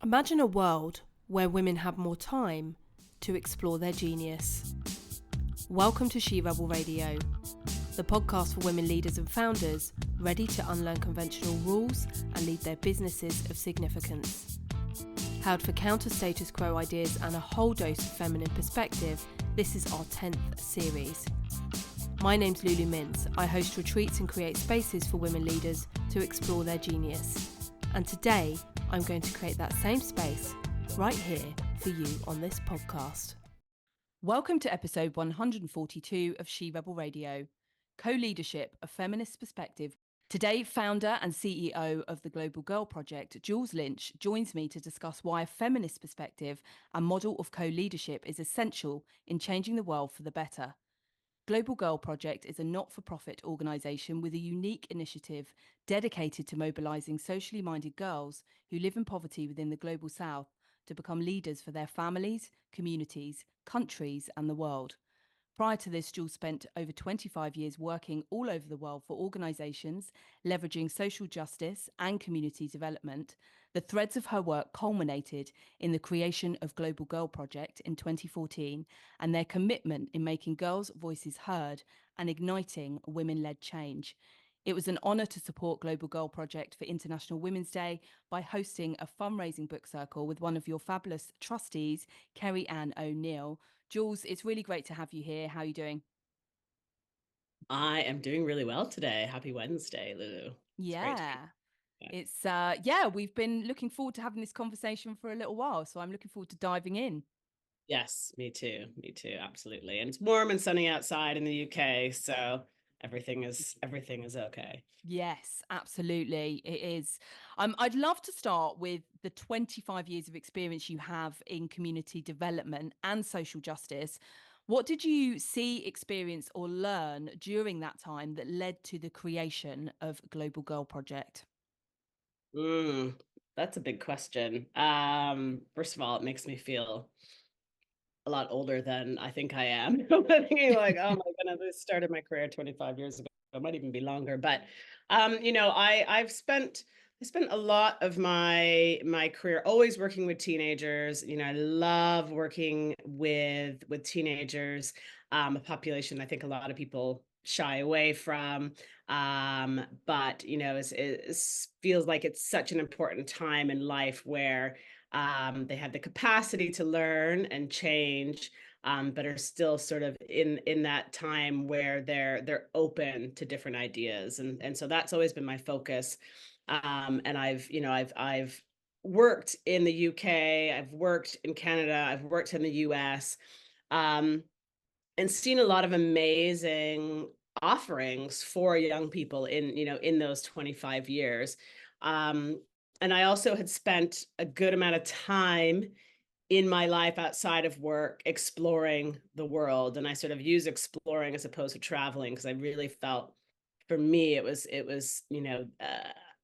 Imagine a world where women have more time to explore their genius. Welcome to She Rebel Radio, the podcast for women leaders and founders ready to unlearn conventional rules and lead their businesses of significance. Held for counter status quo ideas and a whole dose of feminine perspective, this is our 10th series. My name's Lulu Mintz. I host retreats and create spaces for women leaders to explore their genius. And today, I'm going to create that same space right here for you on this podcast. Welcome to episode 142 of She Rebel Radio, co-leadership, a feminist perspective. Today, founder and CEO of the Global Girl Project, Jules Lynch, joins me to discuss why a feminist perspective and model of co-leadership is essential in changing the world for the better. Global Girl Project is a not-for-profit organisation with a unique initiative dedicated to mobilising socially minded girls who live in poverty within the Global South to become leaders for their families, communities, countries and the world. Prior to this, Jules spent over 25 years working all over the world for organisations leveraging social justice and community development. The threads of her work culminated in the creation of Global Girl Project in 2014 and their commitment in making girls' voices heard and igniting women-led change. It was an honour to support Global Girl Project for International Women's Day by hosting a fundraising book circle with one of your fabulous trustees, Kerry Ann O'Neill. Jules, it's really great to have you here. How are you doing? I am doing really well today. Happy Wednesday, Lulu. It's great to be It's we've been looking forward to having this conversation for a little while, so I'm looking forward to diving in. Yes, me too. Me too. Absolutely. And it's warm and sunny outside in the UK, so everything is okay. Yes, absolutely. It is. I'd love to start with the 25 years of experience you have in community development and social justice. What did you see, experience, or learn during that time that led to the creation of Global Girl Project? That's a big question. First of all, it makes me feel a lot older than I think I am. I'm thinking like, oh my goodness, I started my career 25 years ago. It might even be longer. But I spent a lot of my career always working with teenagers. I love working with teenagers, a population I think a lot of people shy away from. But it feels like it's such an important time in life where they have the capacity to learn and change, but are still sort of in that time where they're open to different ideas, and so that's always been my focus. And I've worked in the UK, I've worked in Canada, I've worked in the US, and seen a lot of amazing offerings for young people in those 25 years. Um, and I also had spent a good amount of time in my life outside of work exploring the world, and I sort of use exploring as opposed to traveling because I really felt for me it was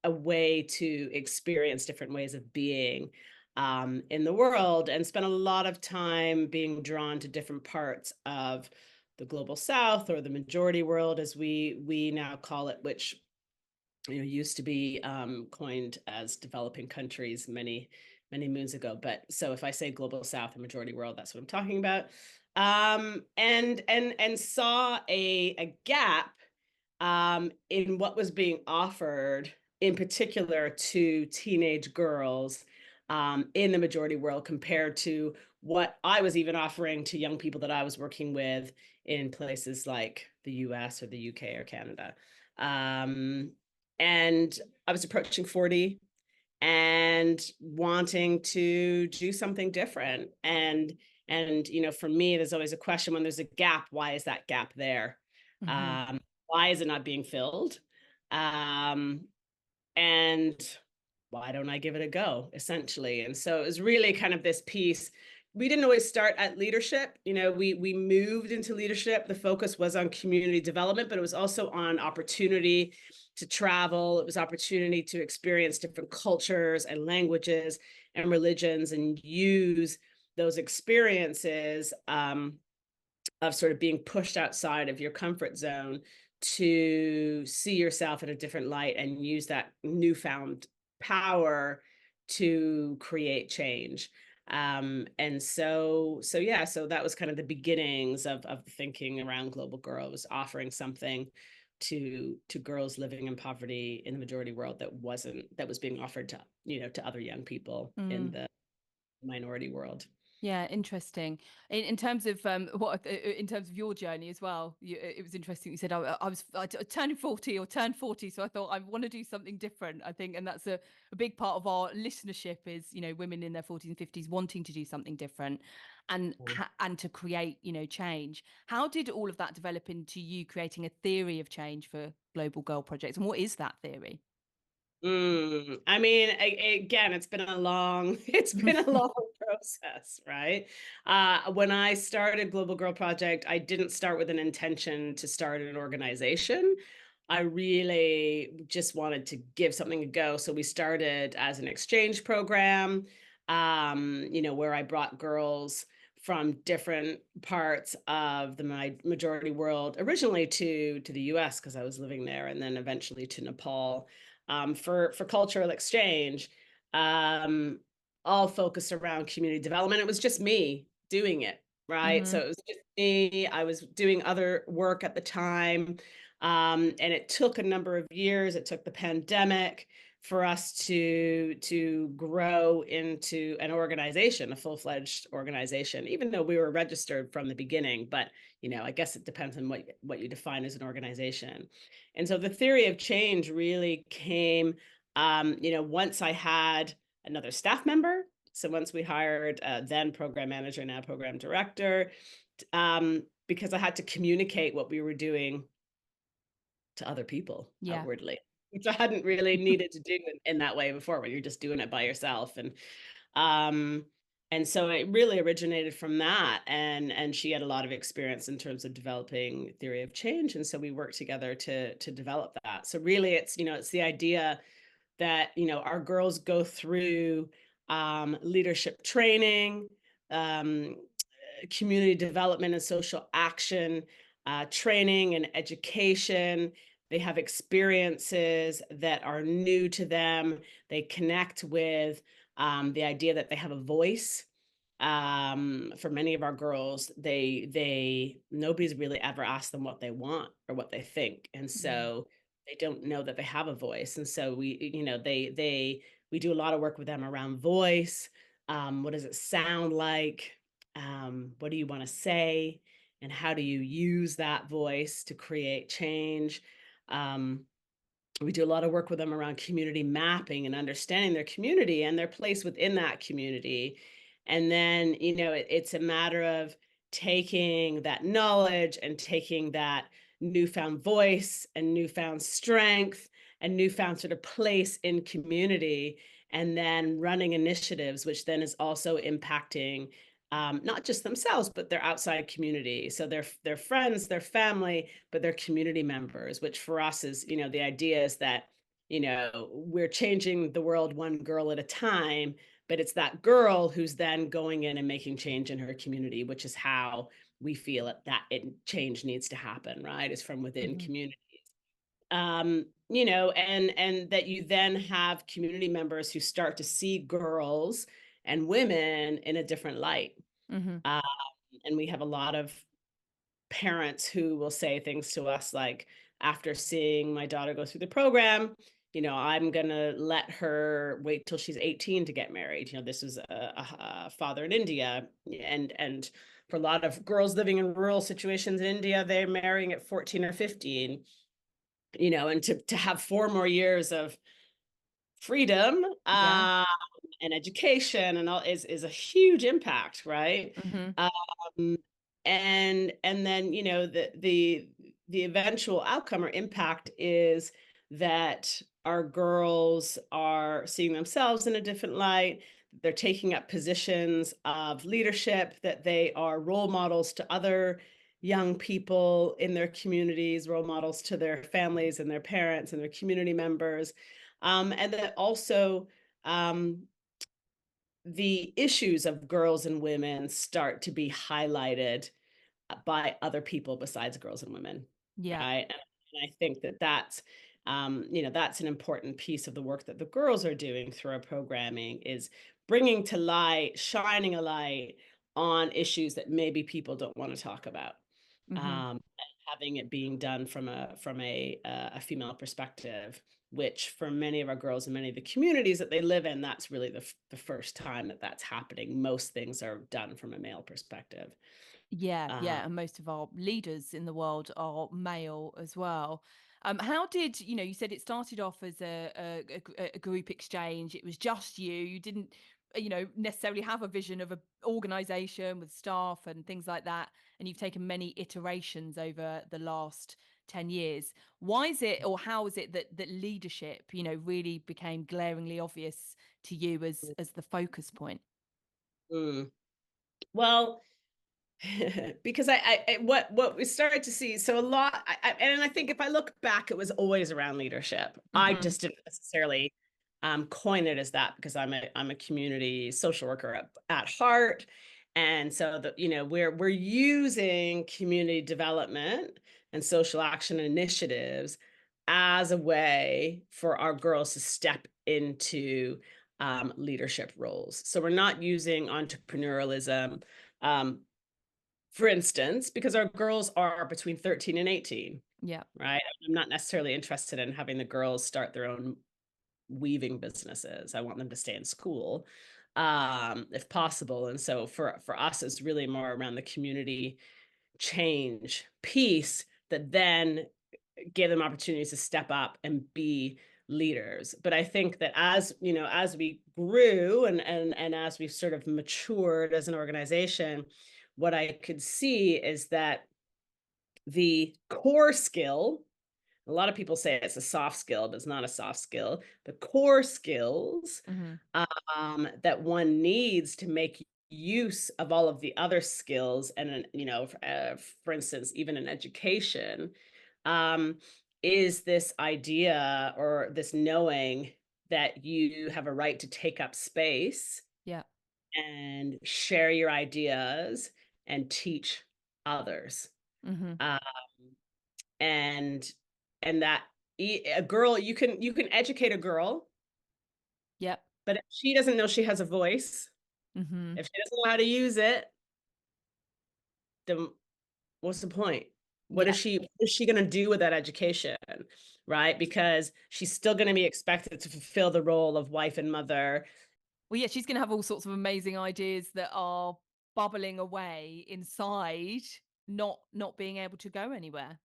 a way to experience different ways of being in the world, and spent a lot of time being drawn to different parts of the global South, or the majority world as we now call it, which used to be coined as developing countries many moons ago. But so if I say global South and majority world, that's what I'm talking about. And saw a gap in what was being offered, in particular to teenage girls in the majority world, compared to what I was even offering to young people that I was working with in places like the US or the UK or Canada. And I was approaching 40 and wanting to do something different. And for me, there's always a question when there's a gap, why is that gap there? Mm-hmm. Why is it not being filled? And why don't I give it a go, essentially? And so it was really kind of this piece. We didn't always start at leadership. We moved into leadership. The focus was on community development, but it was also on opportunity to travel. It was opportunity to experience different cultures and languages and religions, and use those experiences of sort of being pushed outside of your comfort zone to see yourself in a different light and use that newfound power to create change. So that was kind of the beginnings of the thinking around Global Girl, was offering something to girls living in poverty in the majority world that was being offered to, to other young people in the minority world. Yeah, interesting. In terms of in terms of your journey as well, it was interesting. You said I turned 40 or turned 40, so I thought I want to do something different. I think, and that's a big part of our listenership is, women in their 40s and 50s wanting to do something different, and and to create, change. How did all of that develop into you creating a theory of change for Global Girl Project, and what is that theory? I mean, again, it's been a long, it's been a long process, right? When I started Global Girl Project, I didn't start with an intention to start an organization. I really just wanted to give something a go. So we started as an exchange program, where I brought girls from different parts of the majority world, originally to the US because I was living there, and then eventually to Nepal, for cultural exchange, um, all focused around community development. It was just me doing it, right? So Mm-hmm. it was just me. I was doing other work at the time, and it took a number of years. It took the pandemic for us to grow into an organization, a full-fledged organization, even though we were registered from the beginning. But I guess it depends on what you define as an organization. And so the theory of change really came, once I had another staff member. So once we hired then program manager, now program director, because I had to communicate what we were doing to other people Yeah. outwardly, which I hadn't really needed to do in that way before, when you're just doing it by yourself. Um, and so it really originated from that. And she had a lot of experience in terms of developing theory of change. And so we worked together to develop that. So really it's the idea that, our girls go through leadership training, um, community development and social action, training and education. They have experiences that are new to them. They connect with the idea that they have a voice. For many of our girls, they nobody's really ever asked them what they want or what they think, and Yeah. so they don't know that they have a voice. And so we do a lot of work with them around voice. What does it sound like? What do you want to say? And how do you use that voice to create change? Um, we do a lot of work with them around community mapping and understanding their community and their place within that community. And then, it's a matter of taking that knowledge and taking that newfound voice and newfound strength and newfound sort of place in community, and then running initiatives, which then is also impacting not just themselves, but their outside community. So their friends, their family, but their community members, which for us is, the idea is that, we're changing the world one girl at a time, but it's that girl who's then going in and making change in her community, which is how we feel change needs to happen, right? Is from within Mm-hmm. community. And that you then have community members who start to see girls and women in a different light. Mm-hmm. Um, and we have a lot of parents who will say things to us like, after seeing my daughter go through the program, I'm going to let her wait till she's 18 to get married. This is a father in India. And for a lot of girls living in rural situations in India, they're marrying at 14 or 15, and to have 4 more years of freedom, Yeah. and education and all is a huge impact, right? Mm-hmm. Um, and then the eventual outcome or impact is that our girls are seeing themselves in a different light. They're taking up positions of leadership, that they are role models to other young people in their communities, role models to their families and their parents and their community members. And that also um, the issues of girls and women start to be highlighted by other people besides girls and women, Yeah. right? And I think that that's That's an important piece of the work that the girls are doing through our programming, is bringing to light, shining a light on issues that maybe people don't want to talk about. Mm-hmm. And having it being done from a female perspective, which for many of our girls and many of the communities that they live in, that's really the first time that that's happening. Most things are done from a male perspective. Yeah, Uh, yeah, and most of our leaders in the world are male as well. How did you said it started off as a group exchange? It was just you. You didn't, necessarily have a vision of a organization with staff and things like that. And you've taken many iterations over the last 10 years. Why is it, or how is it that leadership, really became glaringly obvious to you as the focus point? mm. Well, because what we started to see, so a lot, and I think if I look back, it was always around leadership. I Mm-hmm. just didn't necessarily coin it as that, because I'm a community social worker at heart, and so we're using community development and social action initiatives as a way for our girls to step into leadership roles. So we're not using entrepreneurialism. Um, for instance, because our girls are between 13 and 18, Yeah. right? I'm not necessarily interested in having the girls start their own weaving businesses. I want them to stay in school, if possible. And so for us, it's really more around the community change piece that then give them opportunities to step up and be leaders. But I think that as we grew and as we sort of matured as an organization, what I could see is that the core skill, a lot of people say it's a soft skill, but it's not a soft skill. The core skills Mm-hmm. that one needs to make use of all of the other skills, and for instance, even in education, um, is this idea or this knowing that you have a right to take up space Yeah. and share your ideas and teach others. Mm-hmm. Um, and and that a girl, you can educate a girl, Yep. but if she doesn't know she has a voice, Mm-hmm. if she doesn't know how to use it, then what's the point? Yeah. What is she going to do with that education? Right? Because she's still going to be expected to fulfill the role of wife and mother. Well, yeah, she's going to have all sorts of amazing ideas that are bubbling away inside, not being able to go anywhere.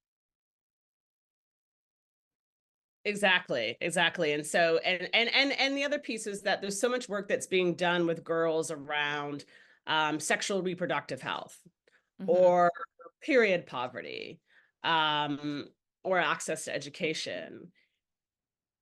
Exactly, exactly. And so and the other piece is that there's so much work that's being done with girls around sexual reproductive health, Mm-hmm. or period poverty, um, or access to education,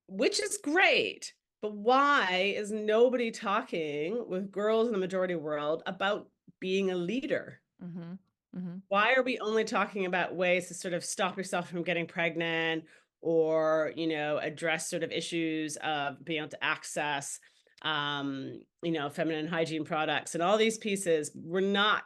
which is great. But why is nobody talking with girls in the majority world about being a leader? Mm-hmm. Mm-hmm. Why are we only talking about ways to sort of stop yourself from getting pregnant, or address sort of issues of being able to access feminine hygiene products and all these pieces? We're not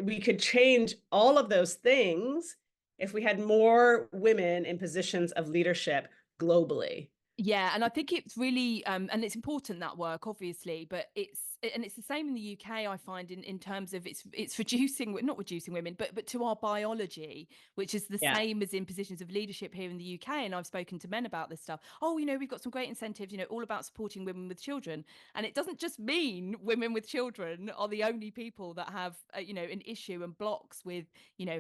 we could change all of those things if we had more women in positions of leadership globally. Yeah, and I think it's really and it's important, that work, obviously, but it's the same in the UK. I find in terms of it's reducing, not reducing women, but to our biology, which is the Yeah. same as in positions of leadership here in the UK. And I've spoken to men about this stuff. Oh, we've got some great incentives, all about supporting women with children, and it doesn't just mean women with children are the only people that have an issue and blocks with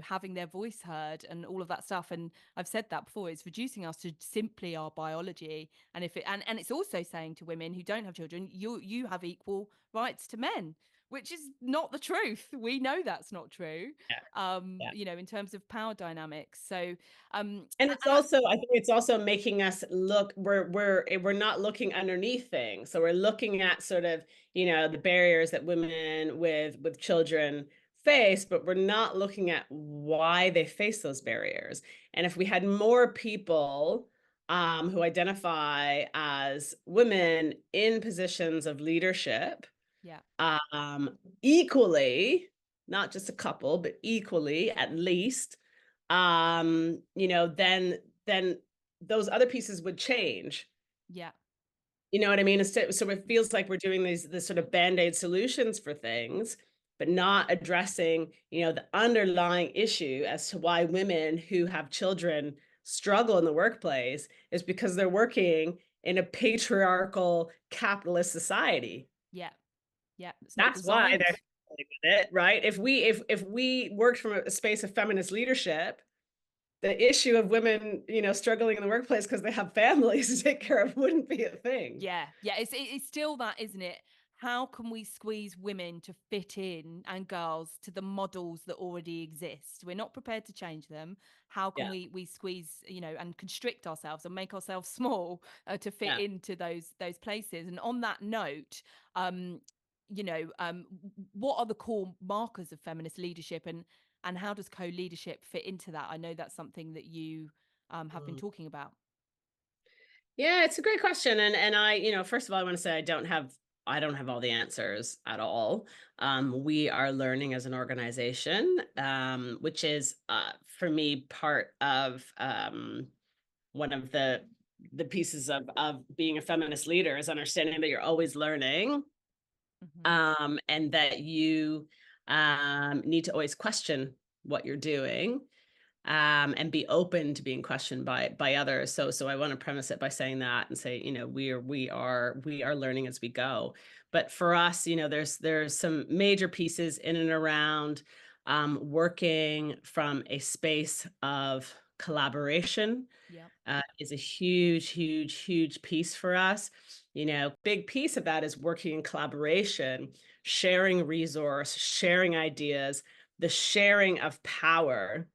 having their voice heard and all of that stuff. And I've said that before. It's reducing us to simply our biology, and if it and it's also saying to women who don't have children, you have equal rights to men, which is not the truth. We know that's not true. Yeah. Yeah. In terms of power dynamics. So And it's and I, also, I think it's also making us look, we're not looking underneath things. So we're looking at sort of, the barriers that women with children face, but we're not looking at why they face those barriers. And if we had more people who identify as women in positions of leadership, yeah. equally, not just a couple, but equally at least, then those other pieces would change. Yeah. You know what I mean? Instead, so it feels like we're doing these sort of Band-Aid solutions for things, but not addressing, the underlying issue as to why women who have children struggle in the workplace is because they're working in a patriarchal capitalist society. Yeah. Yeah. It's not That's why they're designed. struggling with it, right? If we worked from a space of feminist leadership, the issue of women, struggling in the workplace because they have families to take care of wouldn't be a thing. Yeah, yeah, it's still that, isn't it? How can we squeeze women to fit in, and girls to the models that already exist? We're not prepared to change them. How can Yeah, we squeeze, and constrict ourselves and make ourselves small to fit yeah. into those places? And on that note, um, what are the core markers of feminist leadership, and how does co-leadership fit into that? I know that's something that you have been Mm. talking about. Yeah, it's a great question, and I, first of all, I want to say I don't have all the answers at all. We are learning as an organization, which is for me part of one of the pieces of being a feminist leader is understanding that you're always learning, Hmm. and that you need to always question what you're doing, and be open to being questioned by others. So I want to premise it by saying that and say, we are learning as we go. But for us, there's some major pieces in and around working from a space of collaboration. Yeah. Is a huge, huge, huge piece for us. Big piece of that is working in collaboration, sharing resource, sharing ideas, the sharing of power,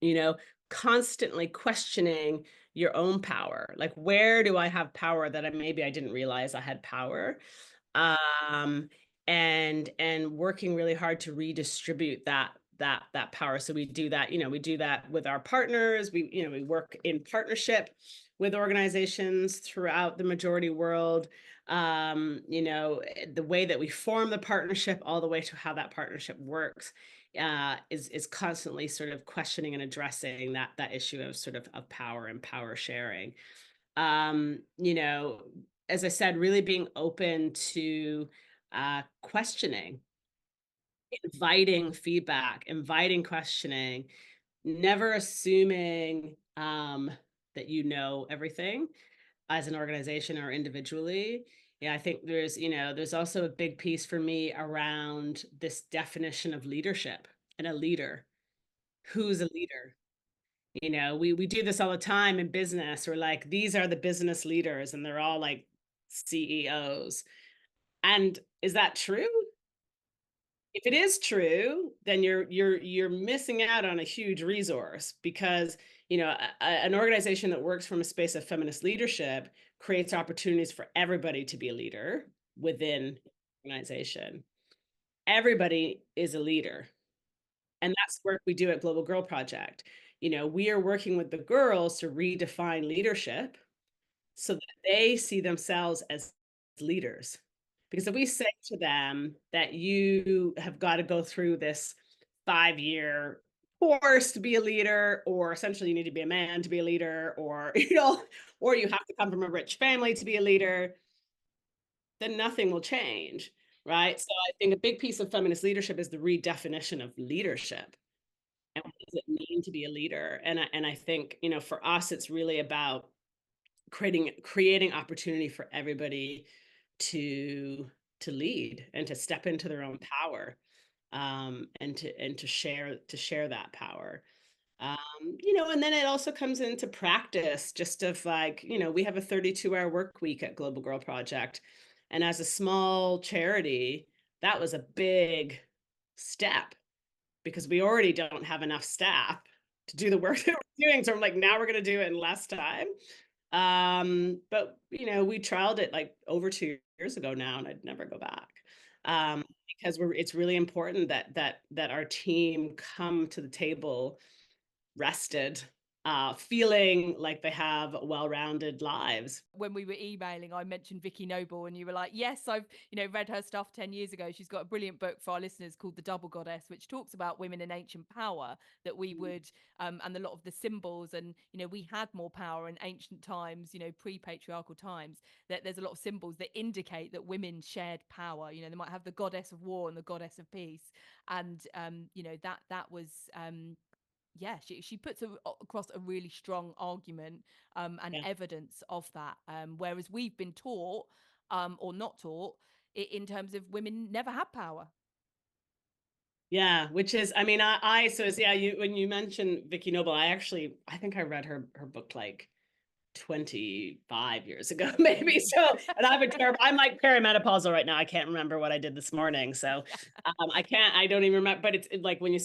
you know, constantly questioning your own power. Like, where do I have power that maybe I didn't realize I had power? Um, and working really hard to redistribute that power. So we do that with our partners. We work in partnership with organizations throughout the majority world. The way that we form the partnership, all the way to how that partnership works, is constantly sort of questioning and addressing that issue of sort of power and power sharing. Um, you know, as I said, really being open to questioning, inviting feedback, inviting questioning, never assuming that you know everything as an organization or individually. Yeah, I think there's also a big piece for me around this definition of leadership and a leader. Who's a leader? We do this all the time in business. We're like, these are the business leaders, and they're all like CEOs. And is that true? If it is true, then you're missing out on a huge resource, because an organization that works from a space of feminist leadership creates opportunities for everybody to be a leader within the organization. Everybody is a leader. And that's work we do at Global Girl Project. We are working with the girls to redefine leadership so that they see themselves as leaders. Because if we say to them that you have got to go through this 5-year course to be a leader, or essentially you need to be a man to be a leader, or or you have to come from a rich family to be a leader, then nothing will change, right? So I think a big piece of feminist leadership is the redefinition of leadership. And what does it mean to be a leader? And I think, for us, it's really about creating opportunity for everybody to lead and to step into their own power, and to share that power. And then it also comes into practice, just of like, we have a 32-hour work week at Global Girl Project. And as a small charity, that was a big step, because we already don't have enough staff to do the work that we're doing. So I'm like, now we're going to do it in less time. But we trialed it like over 2 years ago now, and I'd never go back. Um, because it's really important that our team come to the table rested, feeling like they have well-rounded lives. When we were emailing, I mentioned Vicky Noble, and you were like, yes, I've, read her stuff 10 years ago. She's got a brilliant book for our listeners called The Double Goddess, which talks about women in ancient power, that we would, and a lot of the symbols, and, we had more power in ancient times, pre-patriarchal times, that there's a lot of symbols that indicate that women shared power. They might have the goddess of war and the goddess of peace. And, that was, yeah, she puts across a really strong argument, and Yeah. evidence of that. Whereas we've been taught, or not taught, in terms of women never had power. Yeah, which is, I mean, when you mentioned Vicky Noble, I think I read her book like 25 years ago, maybe. So, and I'm like perimenopausal right now. I can't remember what I did this morning. So, I don't even remember, but it's like when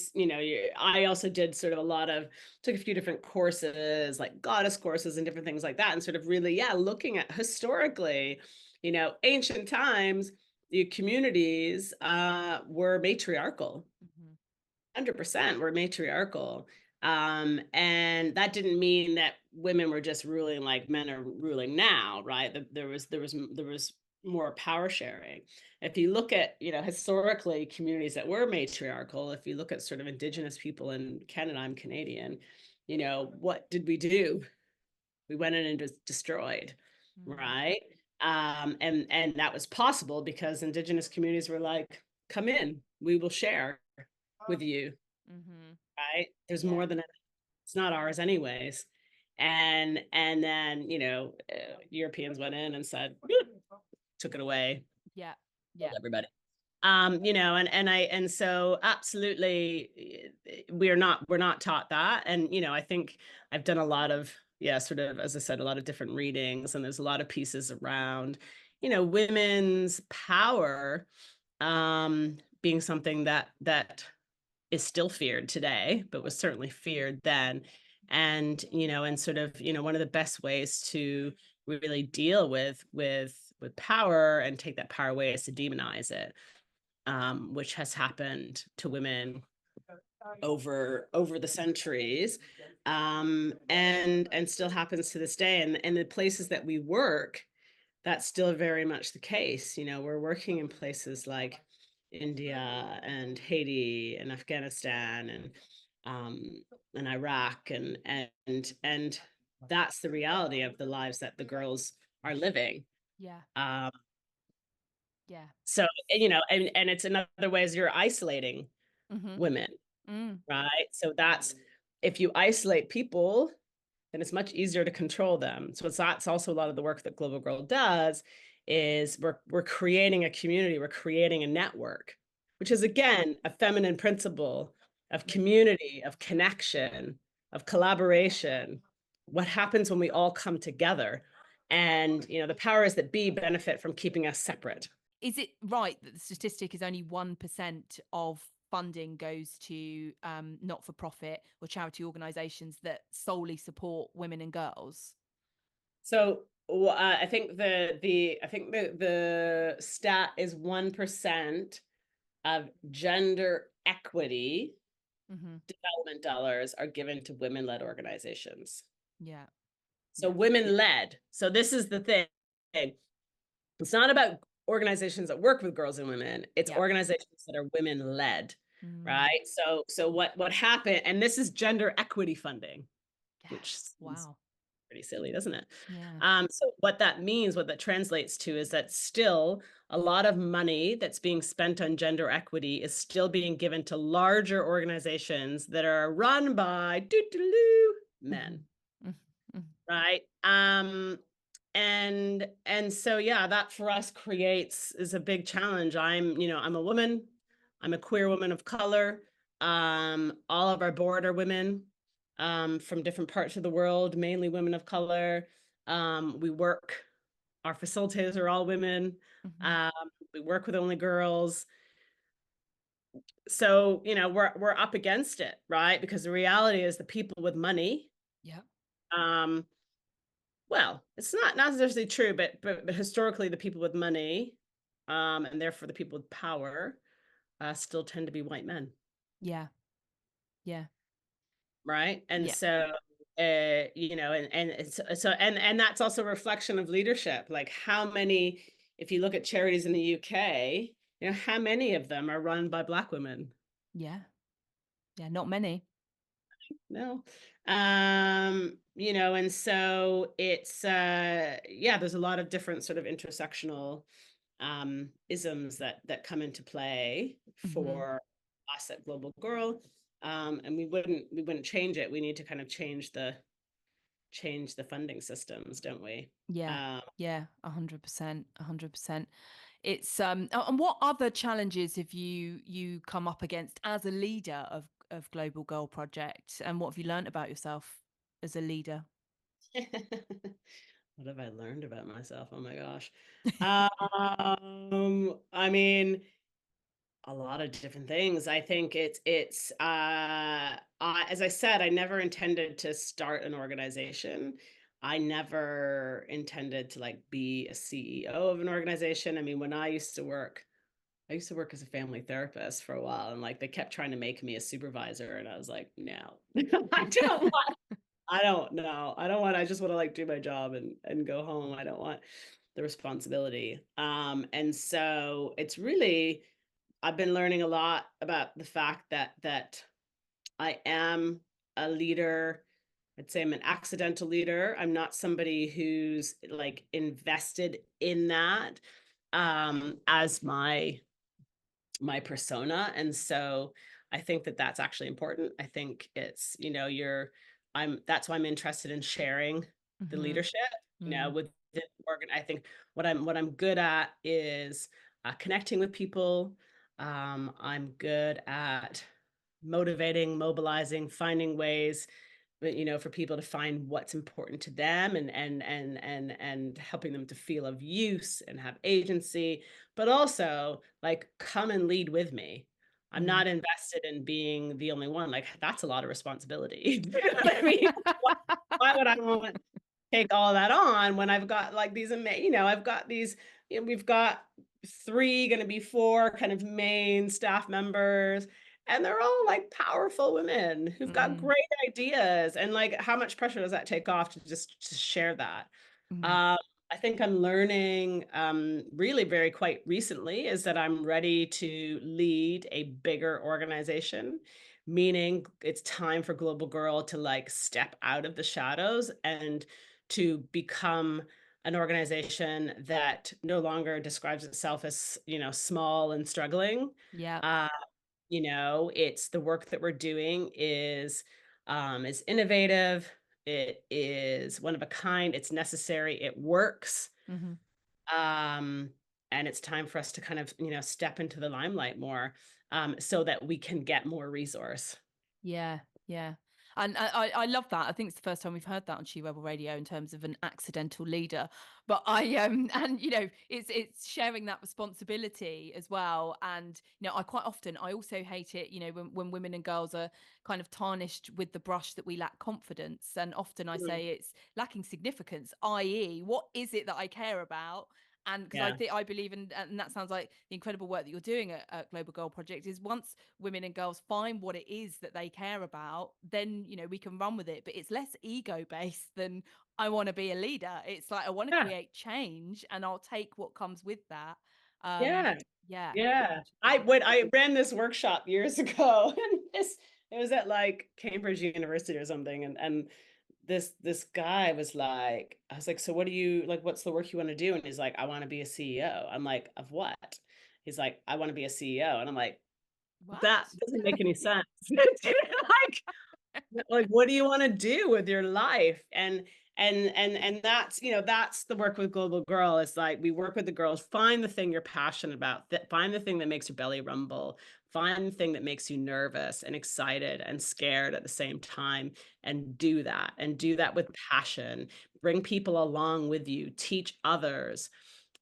I also did sort of took a few different courses, like goddess courses and different things like that. And sort of really, yeah, looking at historically, ancient times, the communities, were matriarchal. Mhm. 100% were matriarchal. And that didn't mean that women were just ruling like men are ruling now, right? There was more power sharing. If you look at, historically communities that were matriarchal, if you look at sort of indigenous people in Canada, I'm Canadian, what did we do? We went in and just destroyed, Mm. right? And that was possible because indigenous communities were like, come in, we will share with you, Mhm. right? There's Yeah. more than it's not ours anyways. And then, Europeans went in and said, "Bloop," took it away, Yeah. killed Yeah. everybody. And so absolutely, we're not taught that. And, I think I've done a lot of, yeah, sort of, as I said, a lot of different readings, and there's a lot of pieces around, women's power, being something that is still feared today, but was certainly feared then. And, and sort of, one of the best ways to really deal with power and take that power away is to demonize it, which has happened to women over the centuries, and still happens to this day. And the places that we work, that's still very much the case. We're working in places like India and Haiti and Afghanistan and Iraq, and that's the reality of the lives that the girls are living. Yeah. Um, Yeah. so and it's another way is you're isolating Mhm. women, Mm. right? So that's, if you isolate people, then it's much easier to control them. So that's also a lot of the work that Global Girl does, is we're creating a community, we're creating a network, which is again a feminine principle of community, of connection, of collaboration. What happens when we all come together? And the powers that be benefit from keeping us separate. Is it right that the statistic is only 1% of funding goes to, not-for-profit or charity organizations that solely support women and girls? So I think the stat is 1% of gender equity Mhm. development dollars are given to women-led organizations. Yeah. So Yeah. women-led. So this is the thing. It's not about organizations that work with girls and women. It's Yeah. organizations that are women-led, Mm. right? So what happened, and this is gender equity funding, Yeah. which seems Wow. pretty silly, doesn't it? Yeah. So what that means, what that translates to, is that still a lot of money that's being spent on gender equity is still being given to larger organizations that are run by men, Mhm. Mhm. Mhm. right? And so yeah, that for us is a big challenge. I'm a woman, I'm a queer woman of color. All of our board are women, from different parts of the world, mainly women of color. Our facilitators are all women. Mhm. Um, we work with only girls. So, we're up against it, right? Because the reality is the people with money, Yeah. um, well, it's not necessarily true, but historically the people with money, and therefore the people with power, still tend to be white men, Yeah. Yeah. right? And Yeah. so And that's also a reflection of leadership. Like how many, if you look at charities in the UK, how many of them are run by Black women? Yeah. Yeah. Not many. No. And so it's yeah, there's a lot of different sort of intersectional isms that come into play Hmm. for us at Global Girl. And we wouldn't change it. We need to kind of change the funding systems, don't we? Yeah. Um, Yeah. 100%. 100%. It's and what other challenges have you come up against as a leader of Global Goal Project, and what have you learned about yourself as a leader? what have I learned about myself? Oh my gosh. I mean, a lot of different things. I think as I said, I never intended to start an organization. I never intended to like be a CEO of an organization. I mean, when I used to work as a family therapist for a while, and like they kept trying to make me a supervisor, and I was like, no, I don't know. I don't want, I just want to like do my job and go home. I don't want the responsibility. And so it's really, I've been learning a lot about the fact that I am a leader. I'd say I'm an accidental leader. I'm not somebody who's like invested in that as my persona. And so I think that that's actually important. I think it's, that's why I'm interested in sharing the Hmm. leadership, Mm. with the organ. I think what I'm good at is connecting with people. I'm good at motivating, mobilizing, finding ways, but for people to find what's important to them, and helping them to feel of use and have agency, but also like come and lead with me. I'm Mm. not invested in being the only one. Like that's a lot of responsibility. You know what I mean? Why would I want to take all that on when I've got like these I've got these, we've got three, going to be four kind of main staff members, and they're all like powerful women who've got Mm. great ideas. And like, how much pressure does that take off to just to share that? Mm. Um, I think I'm learning really very quite recently is that I'm ready to lead a bigger organization, meaning it's time for Global Girl to like step out of the shadows and to become an organization that no longer describes itself as, small and struggling. Yeah. Uh, it's the work that we're doing is innovative. It is one of a kind. It's necessary. It works. Hmm. Um, and it's time for us to kind of, step into the limelight more, so that we can get more resource. Yeah, yeah. And I love that. I think it's the first time we've heard that on She Rebel Radio in terms of an accidental leader. But I and it's sharing that responsibility as well. And I quite often I also hate it, when women and girls are kind of tarnished with the brush that we lack confidence. And often I Mm, say it's lacking significance, i.e., what is it that I care about? And because yeah. I believe in, and that sounds like the incredible work that you're doing at Global Girl Project, is once women and girls find what it is that they care about, then we can run with it. But it's less ego based than I want to be a leader. It's like I want to Yeah. create change, and I'll take what comes with that. um Yeah. yeah, Yeah. I ran this workshop years ago, and it was at like Cambridge University or something, and this guy was like, I was like, so what do you like, what's the work you want to do? And he's like, I want to be a CEO. I'm like, of what? He's like, I want to be a CEO. And I'm that what. doesn't make any sense. Like what do you want to do with your life? And that's the work with Global Girl. Is like we work with the girls, find the thing you're passionate about, find the thing that makes your belly rumble, find the thing that makes you nervous and excited and scared at the same time, and do that with passion. Bring people along with you, teach others.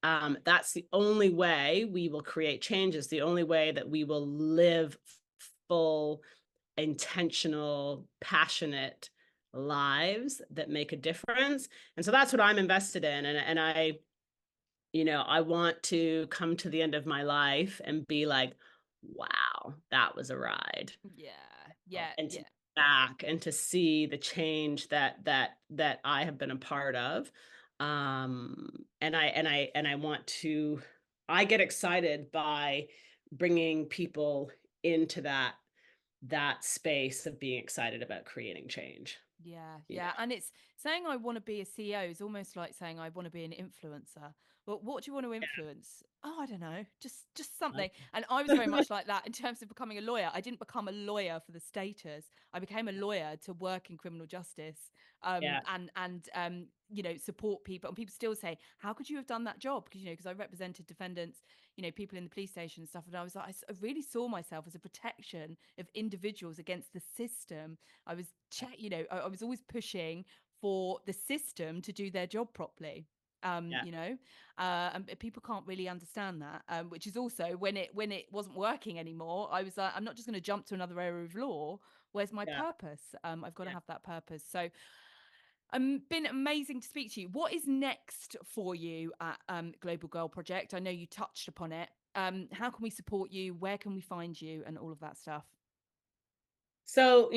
That's the only way we will create changes, the only way that we will live full, intentional, passionate lives that make a difference. And so that's what I'm invested in. And I want to come to the end of my life and be like, wow, that was a ride. Yeah, yeah, And to yeah. back and to see the change that I have been a part of. And I want to I get excited by bringing people into that space of being excited about creating change. Yeah, You yeah. know? And it's saying I want to be a CEO is almost like saying I want to be an influencer. But what do you want to influence? Oh, I don't know. Just something. And I was very much like that in terms of becoming a lawyer. I didn't become a lawyer for the status. I became a lawyer to work in criminal justice, Yeah, and you know, support people. And people still say, "How could you have done that job?" Because, you know, because I represented defendants, you know, people in the police station and stuff. And I was like, I really saw myself as a protection of individuals against the system. I was, you know, I was always pushing for the system to do their job properly. yeah, You know, and people can't really understand that. Which is also when it wasn't working anymore, I was like, I'm not just going to jump to another area of law. Where's my yeah. purpose? I've got to Yeah. have that purpose. So, been amazing to speak to you. What is next for you at Global Girl Project? I know you touched upon it. How can we support you? Where can we find you? And all of that stuff. So,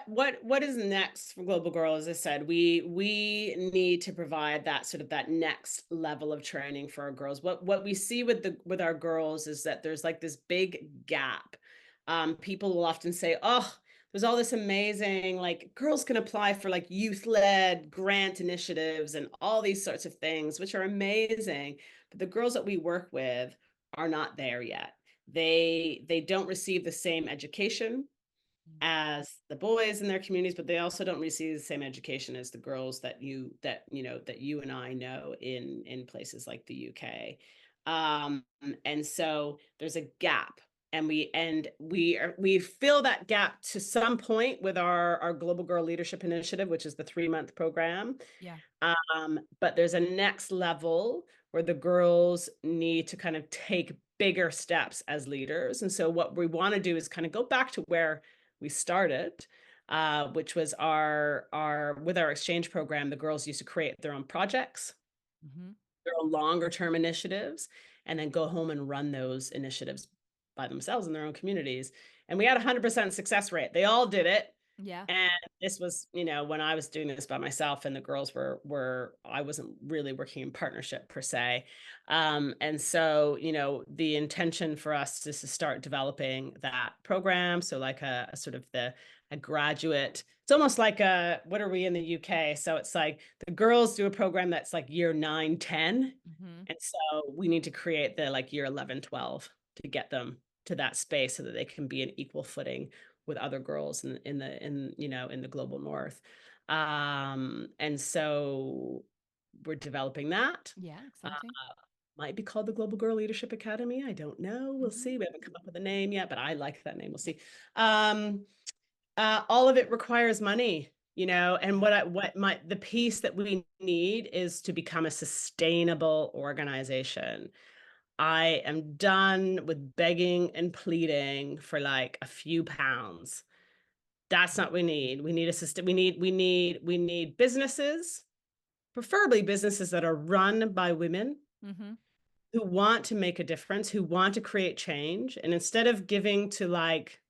what is next for Global Girl? As I said, we need to provide that sort of that next level of training for our girls. What we see with our girls is that there's like this big gap. People will often say, "Oh, there's all this amazing like girls can apply for like youth-led grant initiatives and all these sorts of things, which are amazing." But the girls that we work with are not there yet. They don't receive the same education Mm. as the boys in their communities, but they also don't receive the same education as the girls that you and I know in places like the UK. And so there's a gap, and we fill that gap to some point with our Global Girl Leadership Initiative, which is the 3-month program. Yeah. But there's a next level where the girls need to kind of take bigger steps as leaders. And so what we want to do is kind of go back to where we started, which was our with our exchange program. The girls used to create their own projects, Mm-hmm. their own longer term initiatives, and then go home and run those initiatives by themselves in their own communities. And we had 100% success rate. They all did it. Yeah. And this was, when I was doing this by myself and the girls were I wasn't really working in partnership per se. And so, the intention for us is to start developing that program. So like a sort of a graduate, it's almost like what are we in the UK? So it's like the girls do a program that's like year 9, 10. Mm-hmm. And so we need to create the like year 11, 12 to get them to that space so that they can be an equal footing with other girls in the global north. And so we're developing that. Yeah. Uh, Exciting. might be called the Global Girl Leadership Academy. I don't know. We'll Mm-hmm. see. We haven't come up with a name yet, but I like that name. We'll see. Um, all of it requires money, and Yeah. the piece that we need is to become a sustainable organization. I am done with begging and pleading for like a few pounds. That's not what we need. We need a system. We need businesses, preferably businesses that are run by women Mm-hmm. who want to make a difference, who want to create change. And instead of giving to like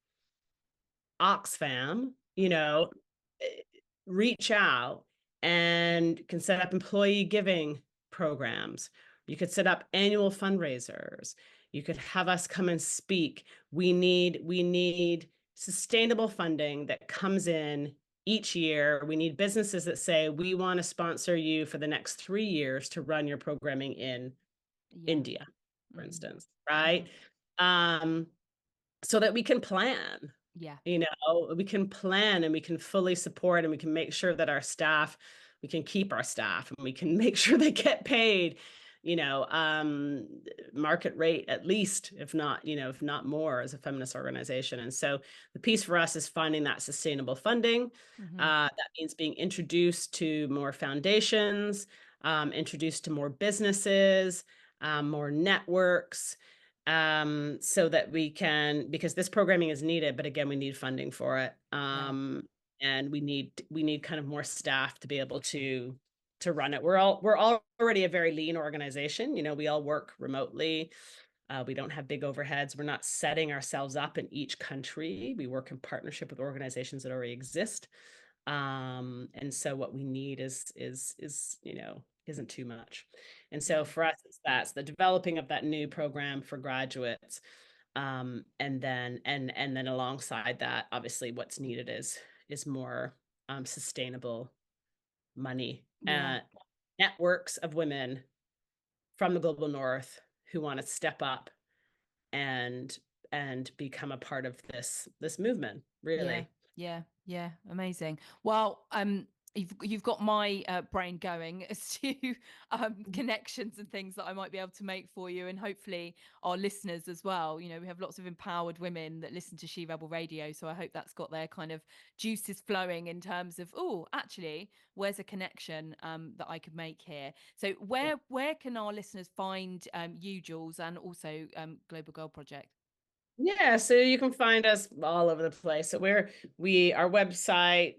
Oxfam, eh, reach out and can set up employee giving programs. You could set up annual fundraisers. You could have us come and speak. We need sustainable funding that comes in each year. We need businesses that say, we want to sponsor you for the next 3 years to run your programming in Yeah. India, for Mm-hmm. instance, Mm-hmm. right? Um, so that we can plan. Yeah. We can plan and we can fully support and we can make sure that we can keep our staff and we can make sure they get paid, you know, um, market rate at least, if not more as a feminist organization. And so the piece for us is finding that sustainable funding. Mm-hmm. That means being introduced to more foundations, introduced to more businesses, more networks, so that we can, because this programming is needed, but again, we need funding for it. Yeah. And we need kind of more staff to be able to run it. We're already a very lean organization. We all work remotely. We don't have big overheads. We're not setting ourselves up in each country. We work in partnership with organizations that already exist. And so what we need is isn't too much. And so Yeah. for us, that's the developing of that new program for graduates. And then alongside that, obviously what's needed is more sustainable money, Yeah. networks of women from the global north who want to step up and become a part of this movement, Yeah, really. yeah, yeah. Amazing. Well, you've got my brain going as to connections and things that I might be able to make for you, and hopefully our listeners as well. You know, we have lots of empowered women that listen to She Rebel Radio, so I hope that's got their kind of juices flowing in terms of, oh, actually, where's a connection that I could make here? So where can our listeners find you, Jules, and also Global Girl Project? Yeah, so you can find us all over the place. So our website,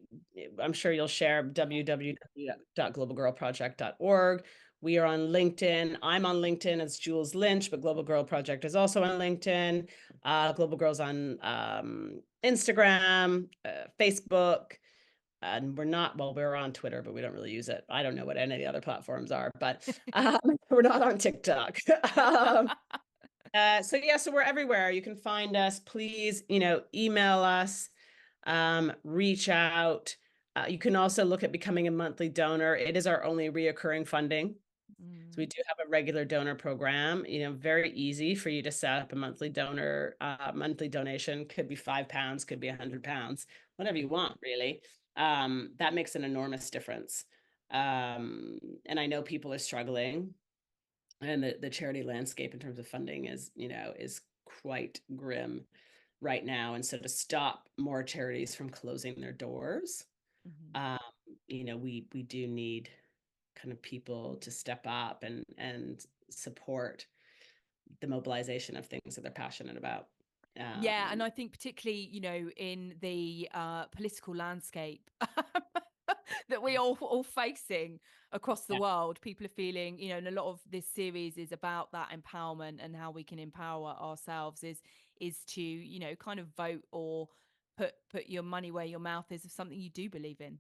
I'm sure you'll share, www.globalgirlproject.org. We are on LinkedIn. I'm on LinkedIn as Jules Lynch, but Global Girl Project is also on LinkedIn. Global Girls on Instagram, Facebook, and we're on Twitter, but we don't really use it. I don't know what any of the other platforms are, but we're not on TikTok. So we're everywhere. You can find us. Please, email us, reach out. You can also look at becoming a monthly donor. It is our only reoccurring funding. So we do have a regular donor program, very easy for you to set up a monthly donation. Could be £5, could be £100, whatever you want, really. That makes an enormous difference. And I know people are struggling, and the charity landscape in terms of funding is quite grim right now. And so to stop more charities from closing their doors, we do need kind of people to step up and support the mobilization of things that they're passionate about. Yeah, and I think particularly, in the political landscape that we all facing across the Yeah. world, people are feeling, and a lot of this series is about that empowerment and how we can empower ourselves is to, kind of vote or put your money where your mouth is of something you do believe in.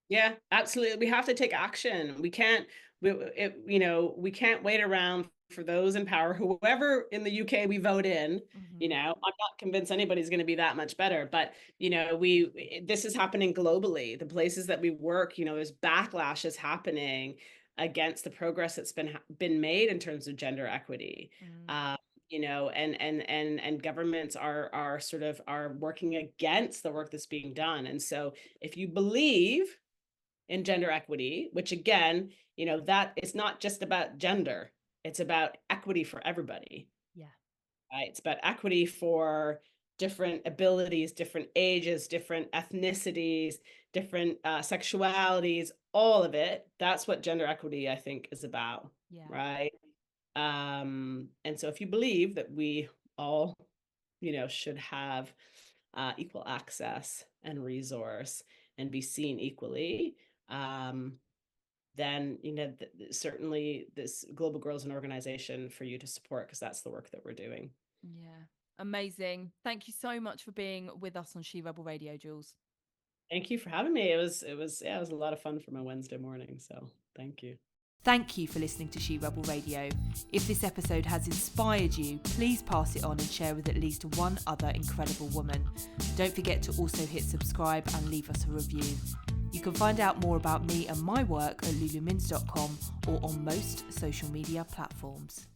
Yeah, absolutely. We have to take action. We can't wait around for those in power, whoever in the UK we vote in. I'm not convinced anybody's going to be that much better, but this is happening globally. The places that we work, there's backlash is happening against the progress that's been made in terms of gender equity. And governments are working against the work that's being done. And so if you believe in gender equity, which again, that it's not just about gender, it's about equity for everybody. Yeah. Right? It's about equity for different abilities, different ages, different ethnicities, different sexualities, all of it. That's what gender equity, I think, is about. Yeah. Right. And so if you believe that we all, should have equal access and resource and be seen equally, then certainly this Global Girls an organization for you to support, because that's the work that we're doing. Yeah. Amazing. Thank you so much for being with us on She Rebel Radio, Jules. Thank you for having me. It was a lot of fun for my Wednesday morning. So thank you. Thank you for listening to She Rebel Radio. If this episode has inspired you, please pass it on and share with at least one other incredible woman. Don't forget to also hit subscribe and leave us a review. You can find out more about me and my work at lulumins.com or on most social media platforms.